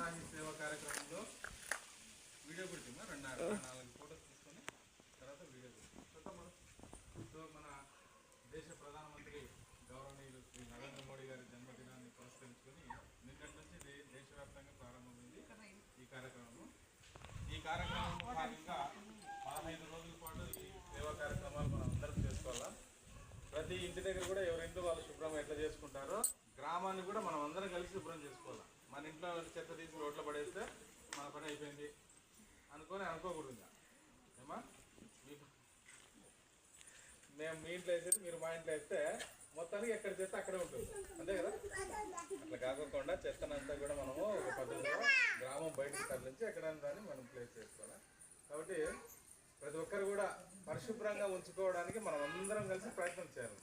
స్వచ్ఛతాహి సేవా కార్యక్రమంలో వీడియో పెడుతున్నా 4 ఫోటోస్ తీసుకొని తర్వాత వీడియో పెడుతున్నాం. సో మన దేశ ప్రధానమంత్రి గౌరవనీయులు శ్రీ నరేంద్ర మోడీ గారి జన్మదినాన్ని పురస్కరించుకొని నిన్నటి నుంచి దేశవ్యాప్తంగా ప్రారంభమైంది ఈ కార్యక్రమం. ఈ కార్యక్రమం భాగంగా 15 రోజుల పాటు ఈ సేవా కార్యక్రమాలు మనం అందరం చేసుకోవాలా. ప్రతి ఇంటి దగ్గర కూడా ఎవరింట్లో వాళ్ళు శుభ్రం ఎట్లా చేసుకుంటారో గ్రామాన్ని కూడా మనం అందరం కలిసి శుభ్రం చేసుకోవాలి. మన ఇంట్లో చెత్త తీసి రోడ్లో పడేస్తే మన పని అయిపోయింది అనుకోకూడదు. ఏమా మేము మీ ఇంట్లో వేసేది మీరు మా ఇంట్లో వేస్తే మొత్తానికి ఎక్కడ చెత్త అక్కడే ఉంటుంది, అంతే కదా. అట్లా కాకుండా చెత్తనంతా కూడా మనము ఒక పద్ధతిలో గ్రామం బయటకు తరలించి ఎక్కడైనా దాన్ని మనం ప్లేస్ చేసుకోవాలి. కాబట్టి ప్రతి ఒక్కరు కూడా పరిశుభ్రంగా ఉంచుకోవడానికి మనం అందరం కలిసి ప్రయత్నం చేయాలి.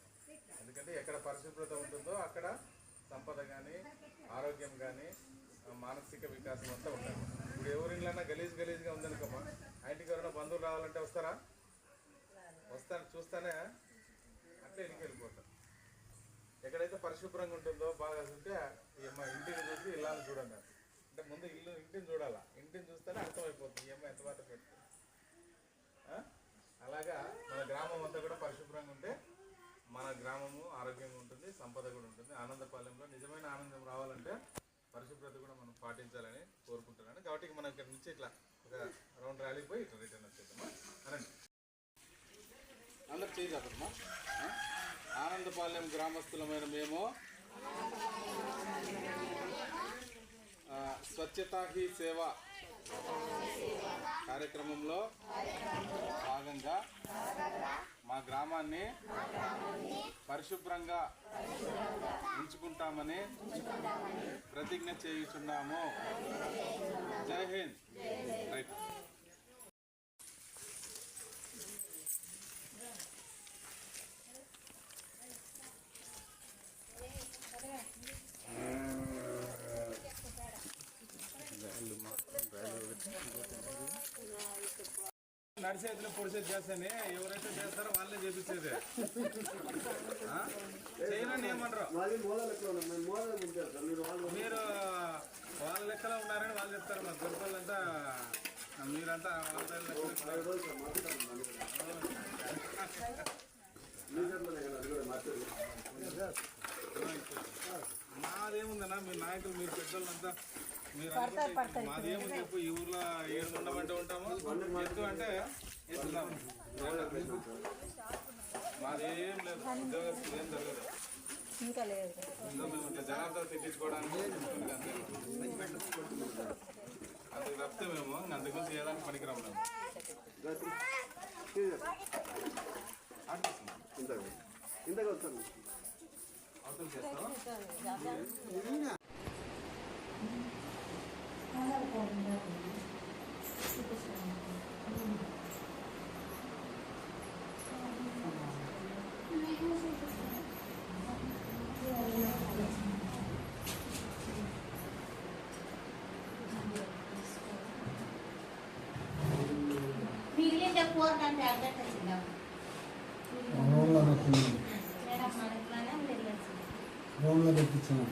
ఎందుకంటే ఎక్కడ పరిశుభ్రత ఉంటుందో అక్కడ సంపద కానీ ఆరోగ్యం కానీ మానసిక వికాసం అంతా ఉంటాయి. ఇప్పుడు ఎవరిళ్ళన్నా గలీజ్గా ఉందనుకోమా, ఆ ఇంటికి ఎవరైనా బంధువులు రావాలంటే వస్తారా? చూస్తానే అట్లా ఇంటికి వెళ్ళిపోతారు. ఎక్కడైతే పరిశుభ్రంగా ఉంటుందో బాగా ఉంటే ఈ అమ్మాయి ఇంటిని చూసి ఇల్లాన్ని చూడండి. అంటే ముందు ఇంటిని చూడాలా, ఇంటిని చూస్తేనే అర్థమైపోతుంది ఈ అమ్మాయి ఎంత బాధ పెడుతుంది. అలాగా మన గ్రామం అంతా కూడా పరిశుభ్రంగా ఉంటే మన గ్రామము ఆరోగ్యంగా ఉంటుంది, సంపద కూడా ఉంటుంది. ఆనందపాలెంలో నిజమైన ఆనందం రావాలంటే పరిశుభ్రత కూడా మనం పాటించాలని కోరుకుంటున్నాను. కాబట్టి మనం ఇక్కడ నుంచి ఇట్లా ఒక రౌండ్ ర్యాలీ పోయి ఇట్లా రిటర్న్ వచ్చేద్దామా. అనండి అందరు చేయగలమా. ఆనందపాలెం గ్రామస్తులమైన మేము స్వచ్ఛతా హీ సేవ కార్యక్రమంలో భాగంగా మా గ్రామాన్ని పరిశుభ్రంగా ఉంచుకుంటామని ప్రతిజ్ఞ చేయుచున్నాము. జై హింద్. రైట్. నడిచేతులు పొడిసేది చేస్తేనే ఎవరైతే చేస్తారో వాళ్ళే చేపించేది. చేయనండి ఏమనరు. మీరు వాళ్ళ లెక్కలో ఉన్నారని వాళ్ళు చెప్తారు. మా గురుకులంతా మీరంతా మాదేముందన్నా మీ నాయకులు మీరు పెద్దోళ్ళంతా మీరు మాదేముంది చెప్పు. ఈ ఊర్లో 7 ఉండమంటే ఉంటాము, ఎత్తు అంటే ఎత్తుతాము. మాదేం లేదు, ఉద్యోగస్తులు ఏం జరగదు. మేము జనాలతో తెప్పించుకోవడానికి అందుకు తప్పితే మేము అందుగురించి చేయడానికి పనికిరాము. మేము అవసరం చేస్తాం. రూమ్లో తెప్పించాను.